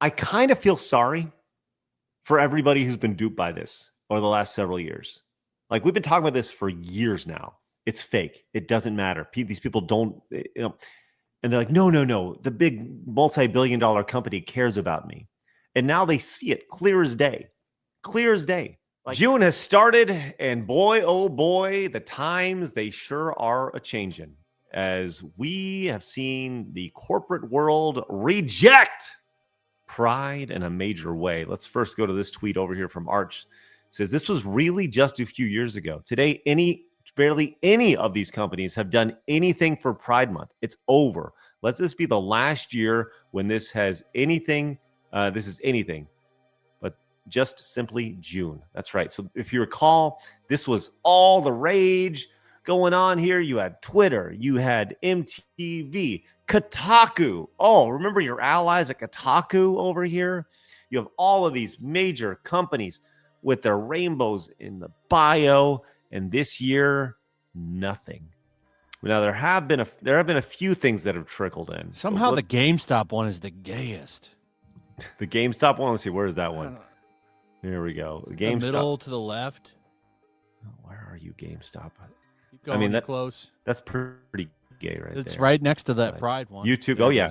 I kind of feel sorry for everybody who's been duped by this over the last several years. Like, we've been talking about this for years now. It's fake. It doesn't matter. These people don't, and they're like, no. The big multi-billion-dollar company cares about me. And now they see it clear as day. Clear as day. Like, June has started, and boy, oh boy, the times, they sure are a-changing. As we have seen the corporate world reject Pride in a major way. Let's first go to this tweet over here from Arch. It says, this was really just a few years ago. Today, barely any of these companies have done anything for Pride Month. It's over. Let this be the last year when this has anything. This is anything but just simply June. That's right. So if you recall, this was all the rage going on here. You had Twitter, you had MTV, Kotaku. Oh, remember your allies at Kotaku over here? You have all of these major companies with their rainbows in the bio, and this year, nothing. Now there have been a few things that have trickled in. Somehow the GameStop one is the gayest. The GameStop one. Let's see, where is that one? There we go. The GameStop. The middle to the left. Where are you, GameStop? Keep going, that's close. That's pretty gay, right? It's there. Right next to that Pride one. YouTube. There yeah,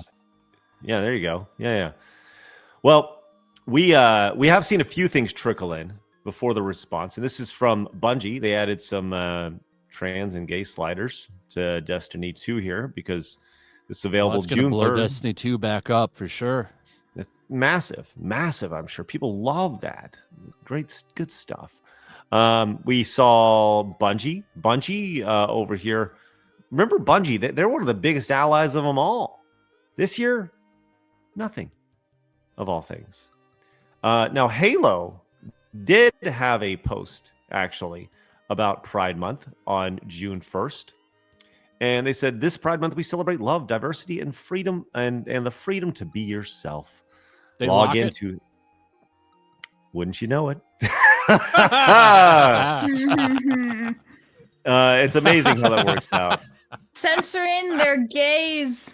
there you go. Yeah. Well, we have seen a few things trickle in before the response, and this is from Bungie. They added some trans and gay sliders to Destiny 2 here because this is available June 3rd. Blow Destiny 2 back up for sure. It's massive. I'm sure people love that. Great, good stuff. We saw Bungie over here. Remember Bungie? They're one of the biggest allies of them all. This year, nothing, of all things. Now, Halo did have a post, actually, about Pride Month on June 1st. And they said, this Pride Month, we celebrate love, diversity, and freedom, and the freedom to be yourself. They log into... Wouldn't you know it? It's amazing how that works out. Censoring their gays.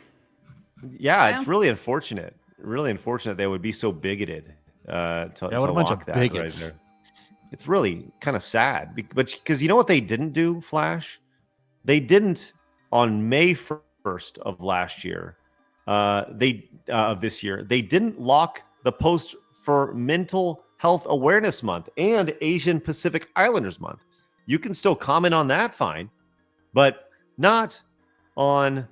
Yeah, it's really unfortunate. Really unfortunate they would be so bigoted. What a bunch of bigots. Right there. It's really kind of sad. Because you know what they didn't do, Flash? They didn't, on May 1st of last year, of this year, they didn't lock the post for Mental Health Awareness Month and Asian Pacific Islanders Month. You can still comment on that, fine, but not on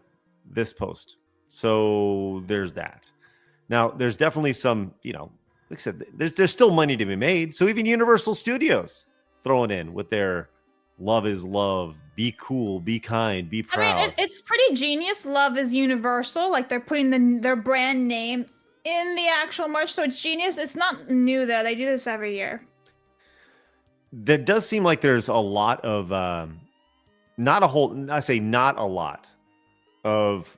this post. So there's that. Now, there's definitely some, like I said, there's still money to be made. So even Universal Studios throwing in with their love is love, be cool, be kind, be proud. I mean, it's pretty genius. Love is universal. Like, they're putting their brand name in the actual merch, so it's genius. It's not new, though. They do this every year. There does seem like there's a lot of, not a lot of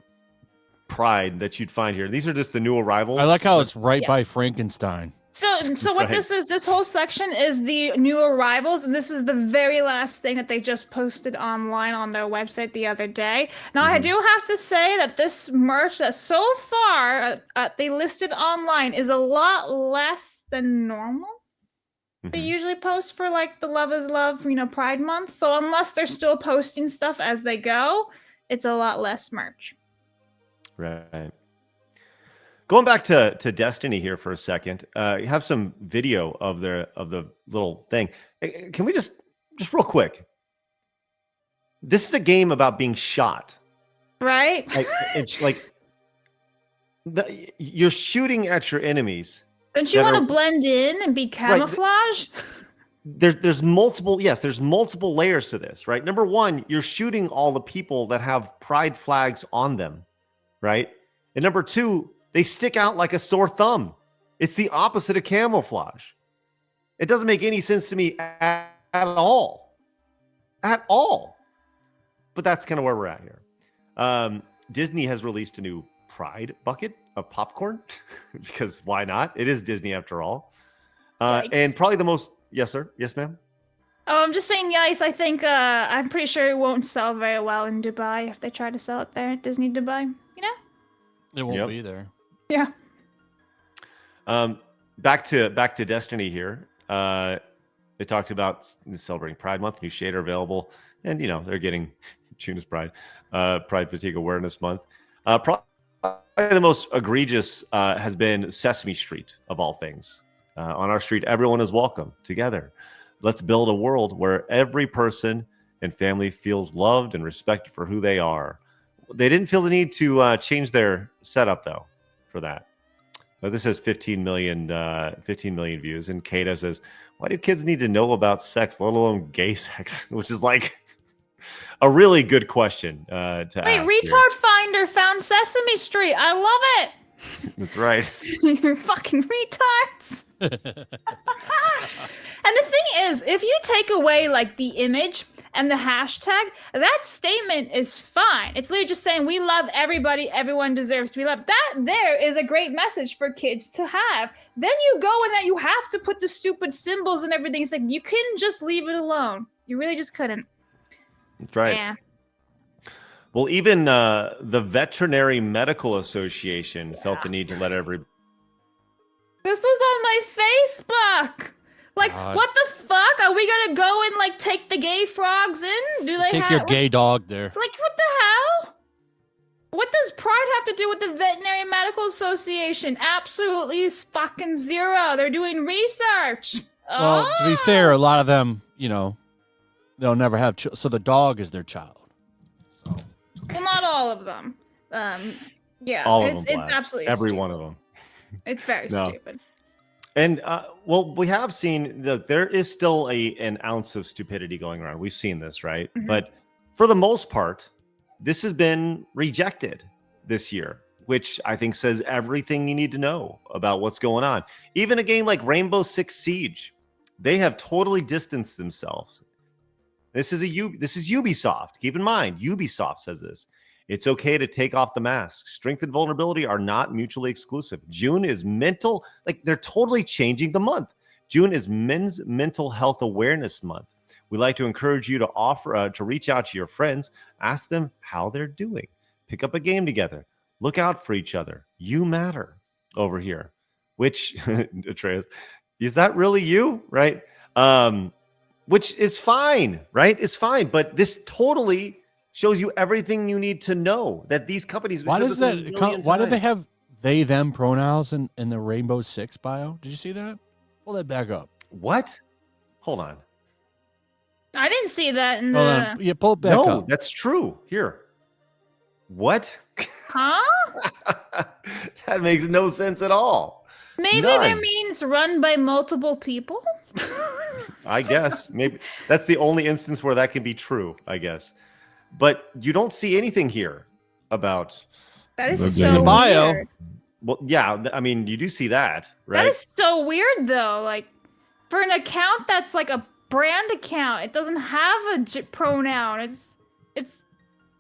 Pride that you'd find here. These are just the new arrivals. I like how it's right by Frankenstein. So what this is, this whole section is the new arrivals, and this is the very last thing that they just posted online on their website the other day. Now, I do have to say that this merch that so far they listed online is a lot less than normal. They usually post for like the Love is Love, Pride Month. So unless they're still posting stuff as they go, it's a lot less merch. Right. Going back to Destiny here for a second, you have some video of the little thing. Can we just real quick? This is a game about being shot, right? It's like you're shooting at your enemies. Don't you want to blend in and be camouflage? Right. There's multiple layers to this, right? Number one, you're shooting all the people that have pride flags on them, right? And number two, they stick out like a sore thumb. It's the opposite of camouflage. It doesn't make any sense to me at all. At all. But that's kind of where we're at here. Disney has released a new Pride bucket of popcorn because why not? It is Disney after all. And probably the most... Yes, sir. Yes, ma'am. Oh, I'm just saying, yes, I think I'm pretty sure it won't sell very well in Dubai if they try to sell it there at Disney Dubai. It won't be there. Yeah. Back to Destiny here. They talked about celebrating Pride Month. New shader available, and they're getting June is Pride Fatigue Awareness Month. Probably the most egregious has been Sesame Street of all things. On our street, everyone is welcome together. Let's build a world where every person and family feels loved and respected for who they are. They didn't feel the need to change their setup though for that. But this has 15 million views, and Kata says, "Why do kids need to know about sex, let alone gay sex?" Which is like a really good question to ask. Wait, Retard Finder found Sesame Street. I love it. That's right. You're fucking retards. And the thing is, if you take away like the image and the hashtag, that statement is fine. It's literally just saying we love everybody, everyone deserves to be loved. That there is a great message for kids to have. Then you go and that you have to put the stupid symbols and everything. It's like you couldn't just leave it alone. You really just couldn't. That's right. Yeah. Well, even the Veterinary Medical Association felt the need to let every. This was on my Facebook. Like, what the fuck? Are we gonna go and like take the gay frogs in? Do they take your gay dog there? Like, what the hell? What does Pride have to do with the Veterinary Medical Association? Absolutely fucking zero. They're doing research. Well, to be fair, a lot of them, they'll never have. So the dog is their child. So. Well, not all of them. Yeah, all of them. It's absolutely every stupid. one of them. It's very stupid. And well, we have seen there is still an ounce of stupidity going around. We've seen this, right? Mm-hmm. But for the most part, this has been rejected this year, which I think says everything you need to know about what's going on. Even a game like Rainbow Six Siege, they have totally distanced themselves. This is Ubisoft. Keep in mind, Ubisoft says this. It's okay to take off the mask. Strength and vulnerability are not mutually exclusive. June is mental, like they're totally changing the month. June is Men's Mental Health Awareness Month. We like to encourage you to offer to reach out to your friends, ask them how they're doing, pick up a game together, look out for each other. You matter over here. Which, Atreus, is that really you, right? Which is fine, right? It's fine, but this totally shows you everything you need to know that these companies. Why does that? Why do they have they them pronouns in the Rainbow Six bio? Did you see that? Pull that back up. What? Hold on. I didn't see that in the. Yeah, pull it back up. No, that's true. Here. What? Huh? That makes no sense at all. Maybe their meetings run by multiple people. I guess maybe that's the only instance where that can be true. I guess. But you don't see anything here about that is so bio. Weird. Well, yeah, I mean, you do see that, right? That is so weird, though. Like, for an account that's like a brand account, it doesn't have a pronoun. It's,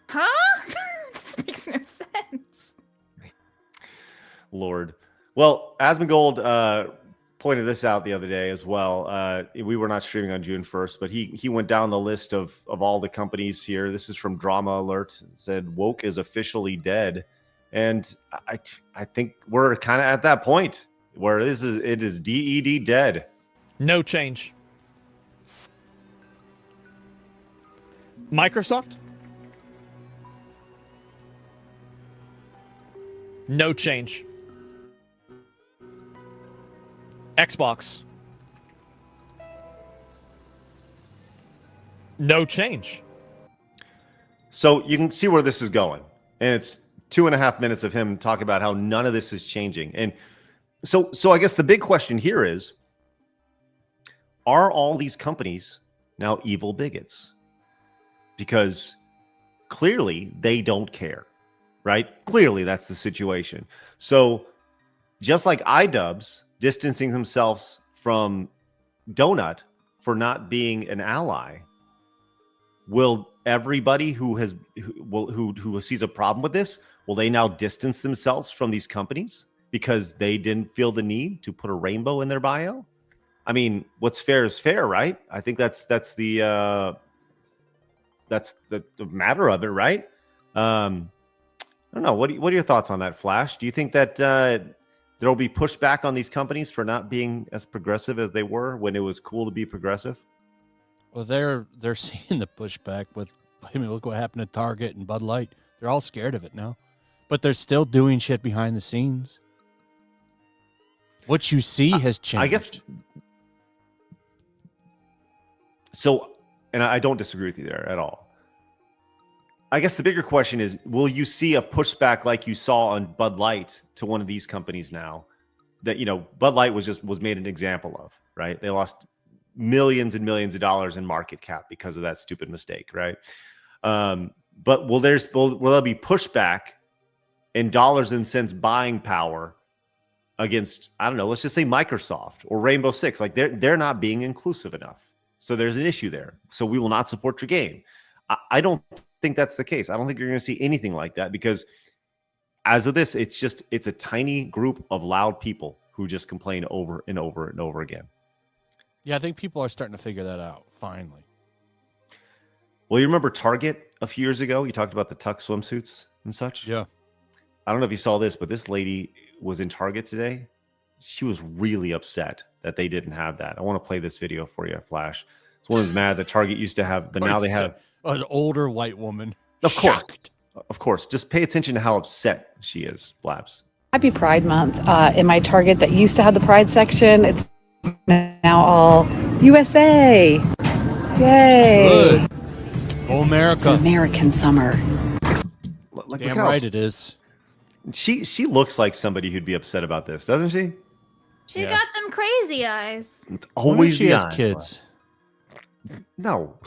huh? This makes no sense. Lord. Well, Asmongold pointed this out the other day as well. We were not streaming on June 1st, but he went down the list of all the companies here. This is from Drama Alert. It said woke is officially dead. And I think we're kind of at that point where it is DED dead. No change. Microsoft? No change. Xbox? No change. So you can see where this is going. And it's 2.5 minutes of him talking about how none of this is changing. And so I guess the big question here is, are all these companies now evil bigots? Because clearly they don't care, right? Clearly that's the situation. So just like iDubbbz distancing themselves from Donut for not being an ally, will everybody who sees a problem with this, will they now distance themselves from these companies because they didn't feel the need to put a rainbow in their bio? I mean, what's fair is fair, right? I think that's the matter of it, right? I don't know. What are your thoughts on that, Flash? Do you think that There will be pushback on these companies for not being as progressive as they were when it was cool to be progressive. Well, they're seeing the pushback with. I mean, look what happened to Target and Bud Light. They're all scared of it now, but they're still doing shit behind the scenes. What you see has changed. I guess. So, and I don't disagree with you there at all. I guess the bigger question is, will you see a pushback like you saw on Bud Light to one of these companies now that, Bud Light was made an example of, right? They lost millions and millions of dollars in market cap because of that stupid mistake, right? But will there be pushback in dollars and cents buying power against, I don't know, let's just say Microsoft or Rainbow Six? Like they're not being inclusive enough. So there's an issue there. So we will not support your game. I don't think that's the case. I don't think you're going to see anything like that because as of this, it's a tiny group of loud people who just complain over and over and over again. Yeah, I think people are starting to figure that out finally. Well, you remember Target a few years ago? You talked about the tuck swimsuits and such. Yeah. I don't know if you saw this, but this lady was in Target today. She was really upset that they didn't have that. I want to play this video for you, Flash. This woman's mad that Target used to have, but now they have an older white woman. Of course. Shocked. Of course. Just pay attention to how upset she is, Blabs. Happy Pride Month. In my Target that used to have the Pride section, it's now all USA. Yay. Good. Oh, America. It's an American summer. Like, damn right it is. She looks like somebody who'd be upset about this, doesn't she? She got them crazy eyes. It's What if always she the has eyes. kids. No.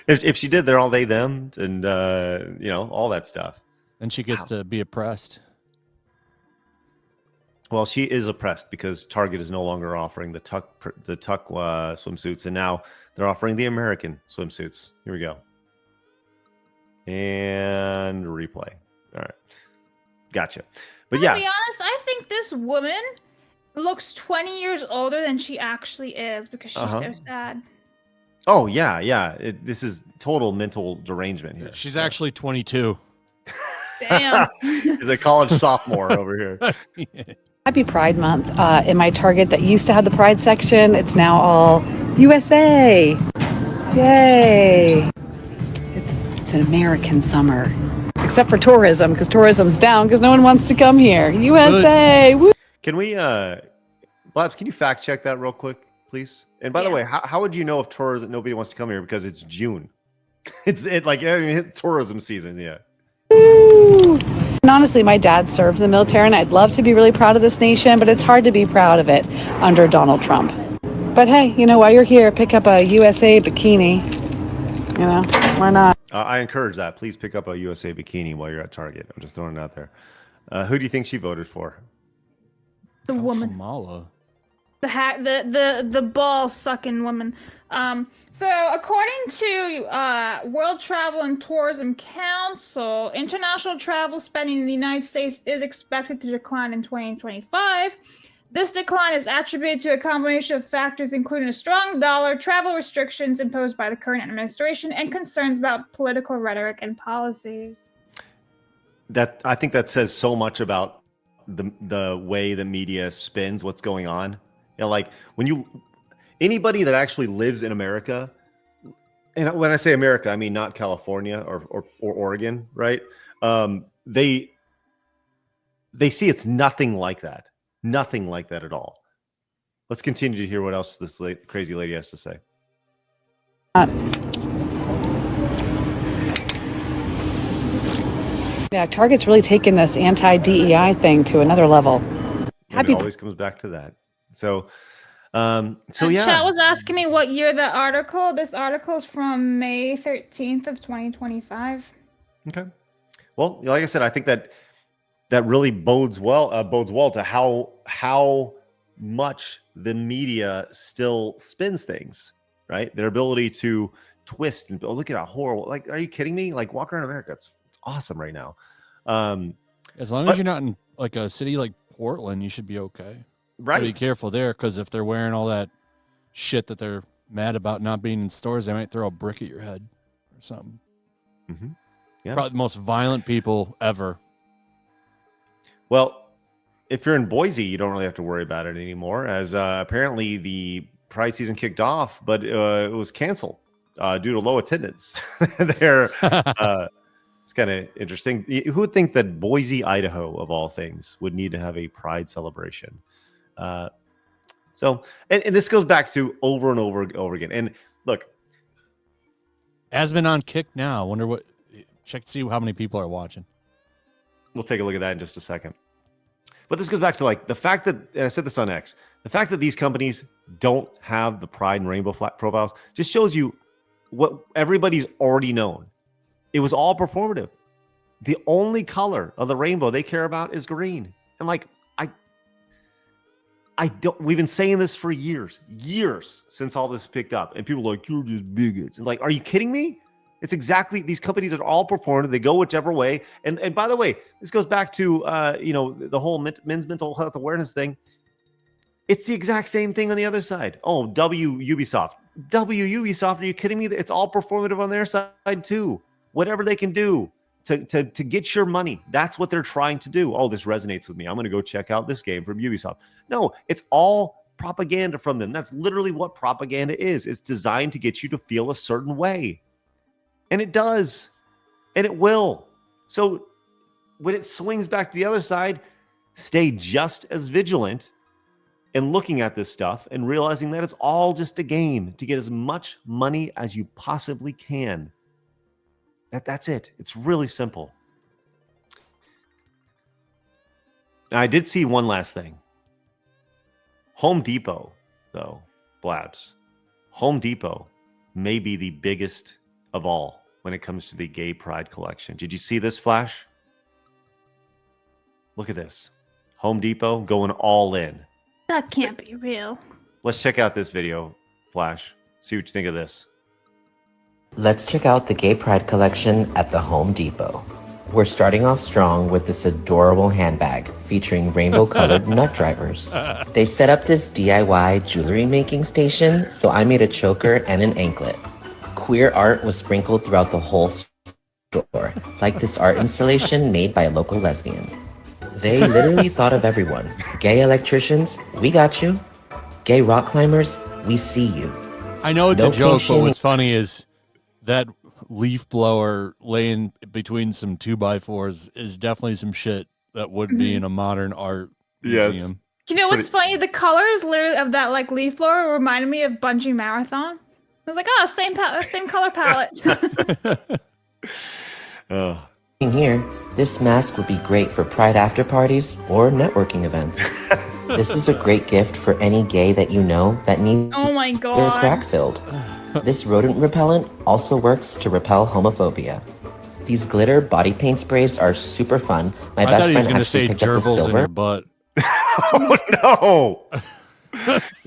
if she did, they're all they, them, and all that stuff. And she gets to be oppressed. Well, she is oppressed because Target is no longer offering the tuck swimsuits, and now they're offering the American swimsuits. Here we go. And replay. All right. Gotcha. But To be honest, I think this woman looks 20 years older than she actually is because she's so sad. Oh, yeah. This is total mental derangement here. She's actually 22. Damn. She's a college sophomore over here. Happy Pride Month. In my Target that used to have the Pride section, it's now all USA. Yay. It's an American summer. Except for tourism, because tourism's down because no one wants to come here. USA. Woo. Can we, Blabs, can you fact check that real quick, please? And by the way, how would you know if tourism, nobody wants to come here because it's June? It's tourism season, yeah. Woo. And honestly, my dad serves in the military, and I'd love to be really proud of this nation, but it's hard to be proud of it under Donald Trump. But hey, while you're here, pick up a USA bikini. Why not? I encourage that. Please pick up a USA bikini while you're at Target. I'm just throwing it out there. Who do you think she voted for? The woman. Kamala. The ball sucking woman. So according to World Travel and Tourism Council, international travel spending in the United States is expected to decline in 2025. This decline is attributed to a combination of factors, including a strong dollar, travel restrictions imposed by the current administration, and concerns about political rhetoric and policies. I think that says so much about the way the media spins what's going on. Like anybody that actually lives in America, and when I say America, I mean not California or Oregon, right? They see it's nothing like that. Nothing like that at all. Let's continue to hear what else this crazy lady has to say. Yeah, Target's really taken this anti-DEI thing to another level. It always comes back to that. So yeah. Chat was asking me what year the article. This article is from May 13th of 2025. Okay. Well, like I said, I think that really bodes well to how much the media still spins things, right? Their ability to twist and look at how horrible. Like, are you kidding me? Like, walk around America, it's awesome right now. As long as you're not in like a city like Portland, you should be okay. Right. Be careful there, because if they're wearing all that shit that they're mad about not being in stores, they might throw a brick at your head or something. Mm-hmm. Yeah. Probably the most violent people ever. Well, if you're in Boise, you don't really have to worry about it anymore, as apparently the Pride season kicked off, but it was canceled due to low attendance. There, it's kind of interesting. Who would think that Boise, Idaho, of all things, would need to have a Pride celebration? So, and this goes back to over and over again. And look, Has been on Kick now. Wonder what. Check to see how many people are watching. we'll take a look at that in just a second. But this goes back to like the fact that, and I said this on X, the fact that these companies don't have the Pride and Rainbow flag profiles just shows you what everybody's already known. It was all performative. The only color of the rainbow they care about is green. And like, I don't, we've been saying this for years since all this picked up. And people are like, you're just bigots. And like, are you kidding me? It's exactly, these companies are all performative. They go whichever way. And by the way, this goes back to, the whole men's mental health awareness thing. It's the exact same thing on the other side. Oh, Ubisoft, are you kidding me? It's all performative on their side too. Whatever they can do to get your money. That's what they're trying to do. Oh, this resonates with me. I'm going to go check out this game from Ubisoft. No, it's all propaganda from them. That's literally what propaganda is. It's designed to get you to feel a certain way. And it does. And it will. So when it swings back to the other side, stay just as vigilant in looking at this stuff and realizing that it's all just a game to get as much money as you possibly can. That's it. It's really simple. Now, I did see one last thing. Home Depot, though, Blabs. Home Depot may be the biggest of all when it comes to the gay pride collection. Did you see this, Flash? Look at this. Home Depot going all in. That can't be real. Let's check out this video, Flash. See what you think of this. Let's check out the Gay Pride collection at the Home Depot. We're starting off strong with this adorable handbag featuring rainbow-colored nut drivers. They set up this DIY jewelry making station, so I made a choker and an anklet. Queer art was sprinkled throughout the whole store, like this art installation made by a local lesbian. They literally thought of everyone. Gay electricians, we got you. Gay rock climbers, we see you. I know it's No a joke, but kink-shaming. what's funny is that leaf blower laying between some 2x4s is definitely some shit that would be in a modern art museum. You know what's funny? The colors literally of that like leaf blower reminded me of Bungee Marathon. I was like, oh, same color palette. Oh. In here, this mask would be great for pride after parties or networking events. This is a great gift for any gay that you know that needs Oh my their god. crack filled. This rodent repellent also works to repel homophobia. These glitter body paint sprays are super fun. My I best thought he was friend going to actually say picked up the gerbils in silver. your butt. Oh,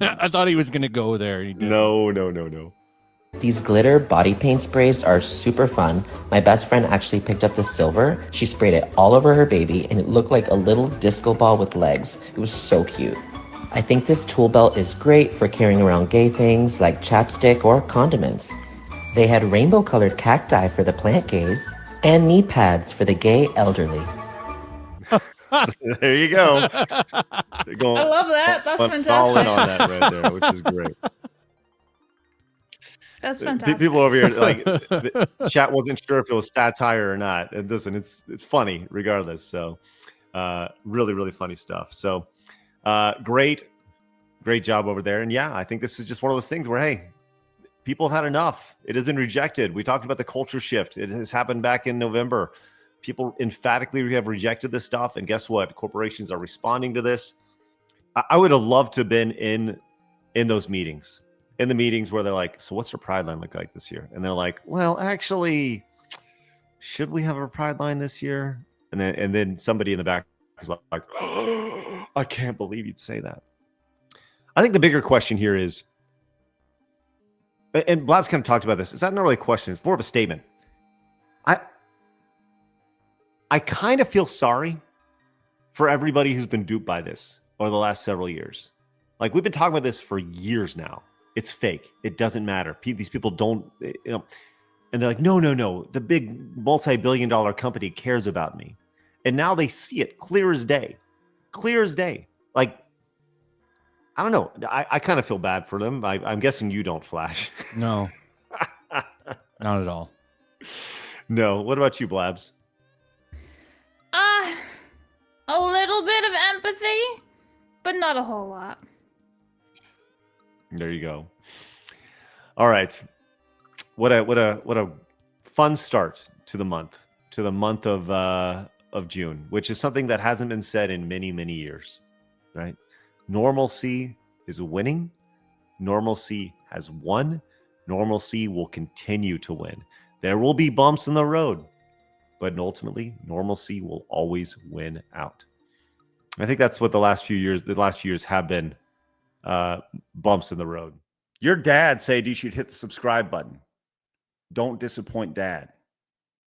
no. I thought he was going to go there. He didn't. No. These glitter body paint sprays are super fun. My best friend actually picked up the silver. She sprayed it all over her baby and it looked like a little disco ball with legs. It was so cute. I think this tool belt is great for carrying around gay things like chapstick or condiments. They had rainbow colored cacti for the plant gays and knee pads for the gay elderly. There you go. They're going, I love that. That's went all in fantastic. on that right there, which is great. That's fantastic. People over here, like, the chat wasn't sure if it was satire or not. And listen, it's funny regardless. So, really, really funny stuff. So, great job over there. And yeah, I think this is just one of those things where, hey, people have had enough. It has been rejected. We talked about the culture shift. It has happened back in November. People emphatically have rejected this stuff. And guess what? Corporations are responding to this. I would have loved to have been in those meetings. In the meetings where they're like, so what's our pride line look like this year? And they're like, well, actually, should we have a pride line this year? And then somebody in the back is like, oh, I can't believe you'd say that. I think the bigger question here is, and Blabs kind of talked about this, it's not really a question, it's more of a statement. I kind of feel sorry for everybody who's been duped by this over the last several years. Like, we've been talking about this for years now. It's fake. It doesn't matter. These people don't, and they're like, no. The big multi-billion-dollar company cares about me. And now they see it clear as day. clear as day. Like, I don't know. I kind of feel bad for them. I'm guessing you don't, Flash. No, not at all. No. What about you, Blabs? A little bit of empathy, but not a whole lot. There you go. All right. What a fun start to the month of June, which is something that hasn't been said in many, many years, right? Normalcy is winning. Normalcy has won. Normalcy will continue to win. There will be bumps in the road, but ultimately, normalcy will always win out. I think that's what the last few years have been, bumps in the road. Your dad said you should hit the subscribe button. Don't disappoint dad.